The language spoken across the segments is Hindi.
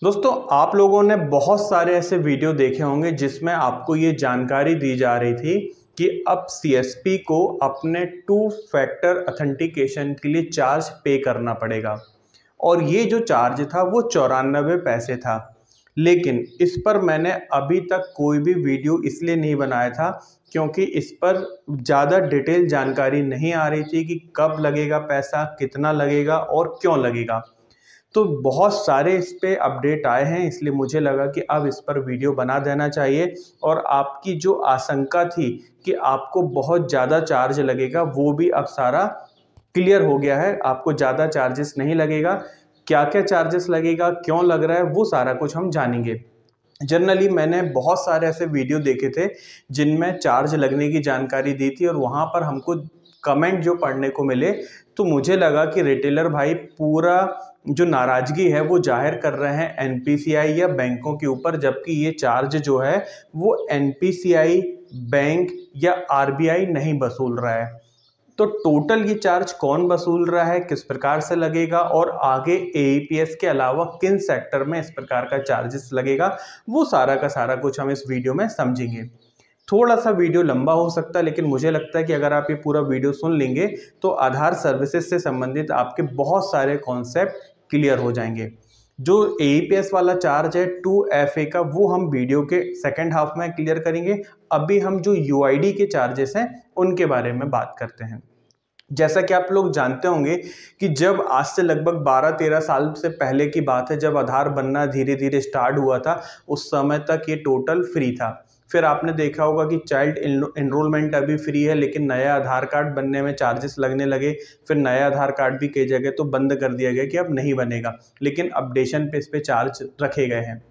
दोस्तों, आप लोगों ने बहुत सारे ऐसे वीडियो देखे होंगे जिसमें आपको ये जानकारी दी जा रही थी कि अब सीएसपी को अपने टू फैक्टर ऑथेंटिकेशन के लिए चार्ज पे करना पड़ेगा। और ये जो चार्ज था वो 94 पैसे था। लेकिन इस पर मैंने अभी तक कोई भी वीडियो इसलिए नहीं बनाया था क्योंकि इस पर ज़्यादा डिटेल जानकारी नहीं आ रही थी कि कब लगेगा पैसा, कितना लगेगा और क्यों लगेगा। तो बहुत सारे इस पे अपडेट आए हैं, इसलिए मुझे लगा कि अब इस पर वीडियो बना देना चाहिए। और आपकी जो आशंका थी कि आपको बहुत ज़्यादा चार्ज लगेगा, वो भी अब सारा क्लियर हो गया है। आपको ज़्यादा चार्जेस नहीं लगेगा। क्या क्या चार्जेस लगेगा, क्यों लग रहा है, वो सारा कुछ हम जानेंगे। जनरली मैंने बहुत सारे ऐसे वीडियो देखे थे जिनमें चार्ज लगने की जानकारी दी थी, और वहाँ पर हमको कमेंट जो पढ़ने को मिले तो मुझे लगा कि रिटेलर भाई पूरा जो नाराज़गी है वो जाहिर कर रहे हैं एनपीसीआई या बैंकों के ऊपर, जबकि ये चार्ज जो है वो एनपीसीआई, बैंक या आरबीआई नहीं वसूल रहा है। तो टोटल ये चार्ज कौन वसूल रहा है, किस प्रकार से लगेगा, और आगे एईपीएस के अलावा किन सेक्टर में इस प्रकार का चार्जेस लगेगा, वो सारा का सारा कुछ हम इस वीडियो में समझेंगे। थोड़ा सा वीडियो लंबा हो सकता है, लेकिन मुझे लगता है कि अगर आप ये पूरा वीडियो सुन लेंगे तो आधार सर्विसेज से संबंधित आपके बहुत सारे कॉन्सेप्ट क्लियर हो जाएंगे। जो एईपीएस वाला चार्ज है 2FA का, वो हम वीडियो के सेकेंड हाफ में क्लियर करेंगे। अभी हम जो यूआईडी के चार्जेस हैं उनके बारे में बात करते हैं। जैसा कि आप लोग जानते होंगे कि जब आज से लगभग 12-13 साल से पहले की बात है, जब आधार बनना धीरे धीरे स्टार्ट हुआ था, उस समय तक ये टोटल फ्री था। फिर आपने देखा होगा कि चाइल्ड एनरोलमेंट अभी फ्री है, लेकिन नया आधार कार्ड बनने में चार्जेस लगने लगे। फिर नया आधार कार्ड भी कई जगह तो बंद कर दिया गया कि अब नहीं बनेगा, लेकिन अपडेशन पे इस पे चार्ज रखे गए हैं।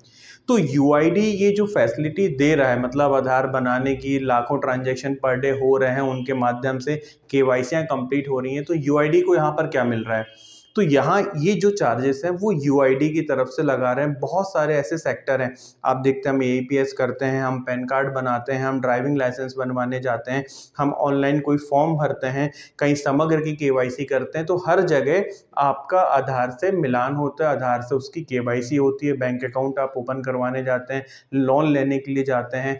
तो यूआईडी ये जो फैसिलिटी दे रहा है, मतलब आधार बनाने की लाखों ट्रांजैक्शन पर डे हो रहे हैं, उनके माध्यम से केवाईसियाँ कंप्लीट हो रही हैं, तो यूआईडी को यहाँ पर क्या मिल रहा है? तो यहाँ ये जो चार्जेस हैं वो यूआईडी की तरफ से लगा रहे हैं। बहुत सारे ऐसे सेक्टर हैं, आप देखते हैं हम एईपीएस करते हैं, हम पैन कार्ड बनाते हैं, हम ड्राइविंग लाइसेंस बनवाने जाते हैं, हम ऑनलाइन कोई फॉर्म भरते हैं, कहीं समग्र की केवाईसी करते हैं। तो हर जगह आपका आधार से मिलान होता है, आधार से उसकी केवाईसी होती है। बैंक अकाउंट आप ओपन करवाने जाते हैं, लोन लेने के लिए जाते हैं,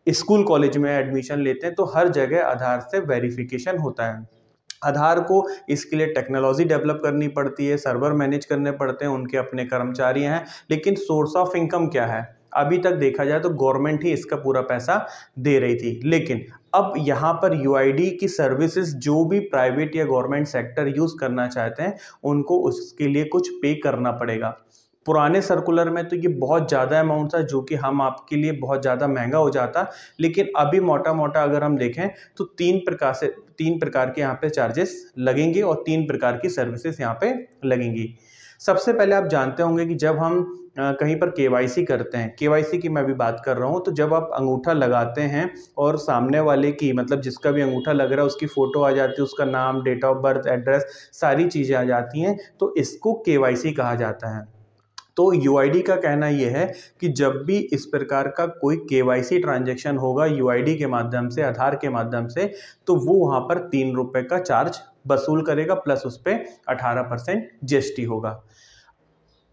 स्कूल कॉलेज में एडमिशन लेते हैं, तो हर जगह आधार से वेरिफिकेशन होता है। आधार को इसके लिए टेक्नोलॉजी डेवलप करनी पड़ती है, सर्वर मैनेज करने पड़ते हैं, उनके अपने कर्मचारी हैं। लेकिन सोर्स ऑफ इनकम क्या है? अभी तक देखा जाए तो गवर्नमेंट ही इसका पूरा पैसा दे रही थी, लेकिन अब यहाँ पर यूआईडी की सर्विसेज जो भी प्राइवेट या गवर्नमेंट सेक्टर यूज़ करना चाहते हैं, उनको उसके लिए कुछ पे करना पड़ेगा। पुराने सर्कुलर में तो ये बहुत ज़्यादा अमाउंट था, जो कि हम आपके लिए बहुत ज़्यादा महंगा हो जाता। लेकिन अभी मोटा मोटा अगर हम देखें तो तीन प्रकार के यहाँ पे चार्जेस लगेंगे और 3 प्रकार की सर्विसेज यहाँ पे लगेंगी। सबसे पहले आप जानते होंगे कि जब हम कहीं पर केवाईसी करते हैं, केवाईसी की मैं अभी बात कर रहा हूँ, तो जब आप अंगूठा लगाते हैं और सामने वाले की, मतलब जिसका भी अंगूठा लग रहा है, उसकी फ़ोटो आ जाती है, उसका नाम, डेट ऑफ बर्थ, एड्रेस, सारी चीज़ें आ जाती हैं, तो इसको केवाईसी कहा जाता है। तो यूआईडी का कहना यह है कि जब भी इस प्रकार का कोई केवाईसी ट्रांजैक्शन होगा यूआईडी के माध्यम से, आधार के माध्यम से, तो वो वहाँ पर 3 रुपये का चार्ज वसूल करेगा, प्लस उस पर 18% जीएसटी होगा।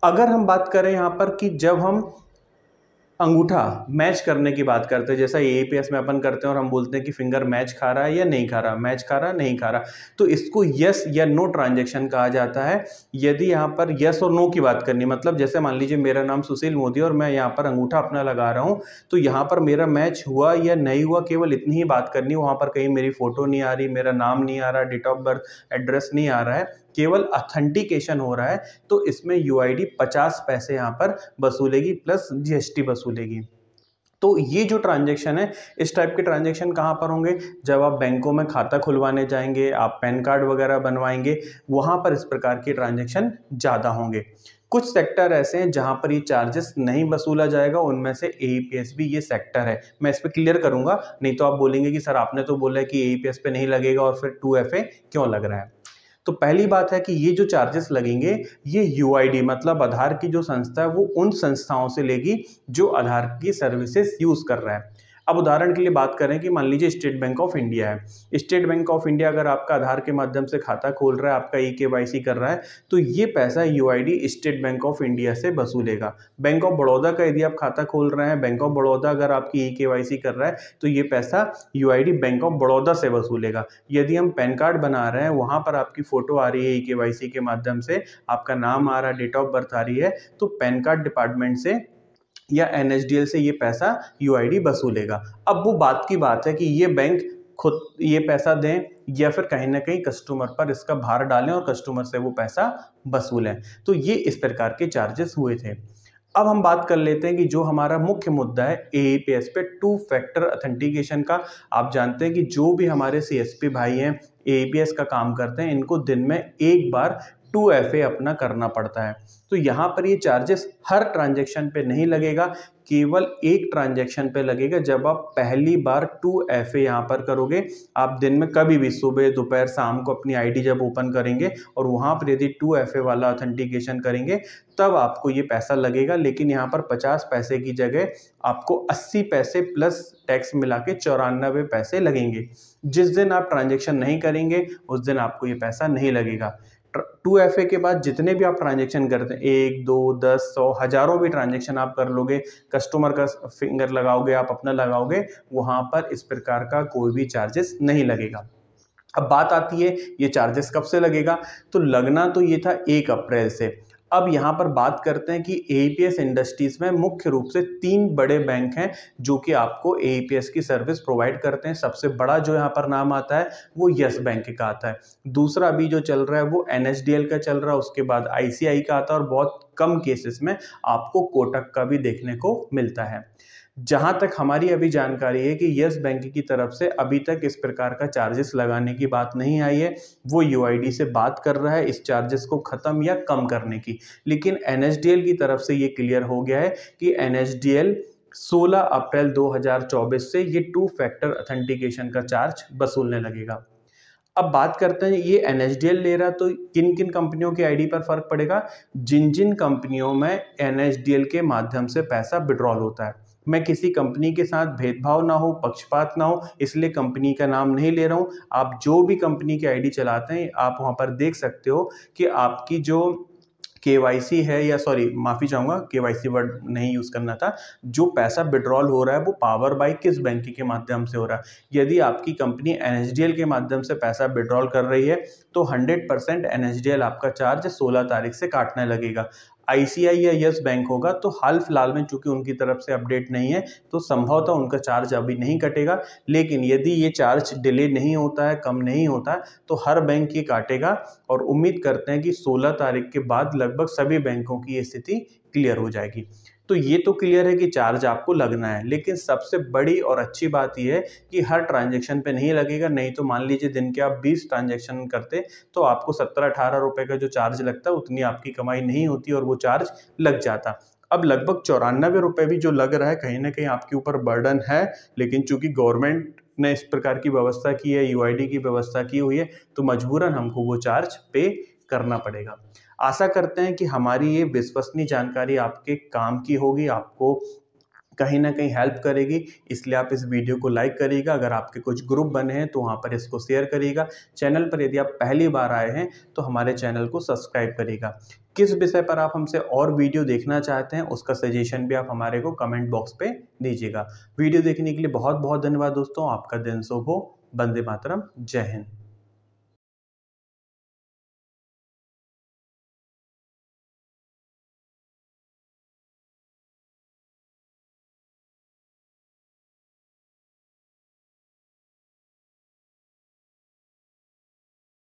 अगर हम बात करें यहाँ पर कि जब हम अंगूठा मैच करने की बात करते हैं, जैसा एईपीएस में अपन करते हैं और हम बोलते हैं कि फिंगर मैच खा रहा है या नहीं खा रहा, मैच खा रहा नहीं खा रहा, तो इसको यस या नो ट्रांजैक्शन कहा जाता है। यदि यहाँ पर यस और नो की बात करनी, मतलब जैसे मान लीजिए मेरा नाम सुशील मोदी और मैं यहाँ पर अंगूठा अपना लगा रहा हूँ, तो यहाँ पर मेरा मैच हुआ या नहीं हुआ, केवल इतनी ही बात करनी है। वहाँ पर कहीं मेरी फोटो नहीं आ रही, मेरा नाम नहीं आ रहा, डेट ऑफ बर्थ, एड्रेस नहीं आ रहा है, केवल ऑथेंटिकेशन हो रहा है, तो इसमें यूआईडी 50 पैसे यहाँ पर वसूलेगी, प्लस जीएसटी वसूलेगी। तो ये जो ट्रांजैक्शन है, इस टाइप के ट्रांजैक्शन कहाँ पर होंगे? जब आप बैंकों में खाता खुलवाने जाएंगे, आप पैन कार्ड वगैरह बनवाएंगे, वहाँ पर इस प्रकार के ट्रांजैक्शन ज़्यादा होंगे। कुछ सेक्टर ऐसे हैं जहाँ पर ये चार्जेस नहीं वसूला जाएगा, उनमें से एईपीएस भी ये सेक्टर है। मैं इस पर क्लियर करूँगा, नहीं तो आप बोलेंगे कि सर आपने तो बोला है कि एईपीएस पे नहीं लगेगा और फिर 2FA क्यों लग रहा है। तो पहली बात है कि ये जो चार्जेस लगेंगे, ये यूआईडी मतलब आधार की जो संस्था है वो उन संस्थाओं से लेगी जो आधार की सर्विसेज यूज़ कर रहा है। अब उदाहरण के लिए बात करें कि मान लीजिए स्टेट बैंक ऑफ इंडिया है। स्टेट बैंक ऑफ इंडिया अगर आपका आधार के माध्यम से खाता खोल रहा है, आपका eKYC कर रहा है, तो ये पैसा UID state bank of India से वसूलेगा। बैंक ऑफ बड़ौदा का यदि आप खाता खोल रहे हैं, बैंक ऑफ बड़ौदा अगर आपकी eKYC कर रहा है, तो ये पैसा यूआईडी बैंक ऑफ बड़ौदा से वसूलेगा। यदि हम पैन कार्ड बना रहे हैं, वहां पर आपकी फोटो आ रही है eKYC के माध्यम से, आपका नाम आ रहा है, डेट ऑफ बर्थ आ रही है, तो पैन कार्ड डिपार्टमेंट से या एनएसडीएल से ये पैसा यूआईडी वसूलेगा। अब वो बात की बात है कि ये बैंक खुद ये पैसा दें या फिर कहीं ना कहीं कस्टमर पर इसका भार डालें और कस्टमर से वो पैसा वसूलें। तो ये इस प्रकार के चार्जेस हुए थे। अब हम बात कर लेते हैं कि जो हमारा मुख्य मुद्दा है एईपीएस पे, टू फैक्टर ऑथेंटिकेशन का। आप जानते हैं कि जो भी हमारे सीएसपी भाई हैं एईपीएस का काम करते हैं, इनको दिन में एक बार 2FA अपना करना पड़ता है। तो यहाँ पर ये चार्जेस हर ट्रांजैक्शन पे नहीं लगेगा, केवल एक ट्रांजैक्शन पे लगेगा। जब आप पहली बार 2FA यहाँ पर करोगे, आप दिन में कभी भी सुबह दोपहर शाम को अपनी आईडी जब ओपन करेंगे और वहाँ पर यदि 2FA वाला ऑथेंटिकेशन करेंगे, तब आपको ये पैसा लगेगा। लेकिन यहाँ पर 50 पैसे की जगह आपको 80 पैसे प्लस टैक्स मिला के 94 पैसे लगेंगे। जिस दिन आप ट्रांजेक्शन नहीं करेंगे उस दिन आपको ये पैसा नहीं लगेगा। 2FA के बाद जितने भी आप ट्रांजेक्शन करते हैं, 1, 2, 10, 100, हजारों भी ट्रांजेक्शन आप कर लोगे, कस्टमर का फिंगर लगाओगे, आप अपना लगाओगे, वहां पर इस प्रकार का कोई भी चार्जेस नहीं लगेगा। अब बात आती है ये चार्जेस कब से लगेगा, तो लगना तो ये था 1 अप्रैल से। अब यहाँ पर बात करते हैं कि एईपीएस इंडस्ट्रीज में मुख्य रूप से 3 बड़े बैंक हैं जो कि आपको एईपीएस की सर्विस प्रोवाइड करते हैं। सबसे बड़ा जो यहाँ पर नाम आता है वो यस बैंक का आता है। दूसरा अभी जो चल रहा है वो एनएसडीएल का चल रहा है, उसके बाद आईसीआई का आता है, और बहुत कम केसेस में आपको कोटक का भी देखने को मिलता है। जहां तक हमारी अभी जानकारी है कि यस बैंक की तरफ से अभी तक इस प्रकार का चार्जेस लगाने की बात नहीं आई है। वो यूआईडी से बात कर रहा है इस चार्जेस को खत्म या कम करने की। लेकिन एनएसडीएल की तरफ से ये क्लियर हो गया है कि एनएसडीएल 16 अप्रैल 2024 से ये 2 फैक्टर ऑथेंटिकेशन का चार्ज वसूलने लगेगा। अब बात करते हैं ये एनएसडीएल ले रहा, तो किन किन कंपनियों की आईडी पर फर्क पड़ेगा। जिन जिन कंपनियों में एनएसडीएल के माध्यम से पैसा विड्रॉल होता है, मैं किसी कंपनी के साथ भेदभाव ना हो, पक्षपात ना हो, इसलिए कंपनी का नाम नहीं ले रहा हूं। आप जो भी कंपनी की आईडी चलाते हैं, आप वहां पर देख सकते हो कि आपकी जो केवाईसी है, या सॉरी माफी चाहूंगा, केवाईसी वर्ड नहीं यूज करना था, जो पैसा विड्रॉल हो रहा है वो पावर बाय किस बैंक के माध्यम से हो रहा है। यदि आपकी कंपनी एनएसडीएल के माध्यम से पैसा विड्रॉल कर रही है तो 100% एनएसडीएल आपका चार्ज 16 तारीख से काटने लगेगा। आईसीआई या यस बैंक होगा तो हाल फिलहाल में चूंकि उनकी तरफ से अपडेट नहीं है तो संभवतः उनका चार्ज अभी नहीं कटेगा। लेकिन यदि ये चार्ज डिले नहीं होता है, कम नहीं होता है, तो हर बैंक ये काटेगा। और उम्मीद करते हैं कि 16 तारीख के बाद लगभग सभी बैंकों की ये स्थिति क्लियर हो जाएगी। तो ये तो क्लियर है कि चार्ज आपको लगना है, लेकिन सबसे बड़ी और अच्छी बात यह है कि हर ट्रांजैक्शन पे नहीं लगेगा। नहीं तो मान लीजिए दिन के आप 20 ट्रांजैक्शन करते तो आपको 17-18 रुपए का जो चार्ज लगता है उतनी आपकी कमाई नहीं होती और वो चार्ज लग जाता। अब लगभग 94 रुपए भी जो लग रहा है, कहीं ना कहीं आपके ऊपर बर्डन है, लेकिन चूंकि गवर्नमेंट ने इस प्रकार की व्यवस्था की है, यूआईडी की व्यवस्था की हुई है, तो मजबूरन हमको वो चार्ज पे करना पड़ेगा। आशा करते हैं कि हमारी ये विश्वसनीय जानकारी आपके काम की होगी, आपको कहीं ना कहीं हेल्प करेगी। इसलिए आप इस वीडियो को लाइक करिएगा। अगर आपके कुछ ग्रुप बने हैं तो वहाँ पर इसको शेयर करिएगा। चैनल पर यदि आप पहली बार आए हैं तो हमारे चैनल को सब्सक्राइब करिएगा। किस विषय पर आप हमसे और वीडियो देखना चाहते हैं उसका सजेशन भी आप हमारे को कमेंट बॉक्स पे दीजिएगा। वीडियो देखने के लिए बहुत बहुत धन्यवाद दोस्तों। आपका दिन शुभ हो। वंदे मातरम। जय हिंद।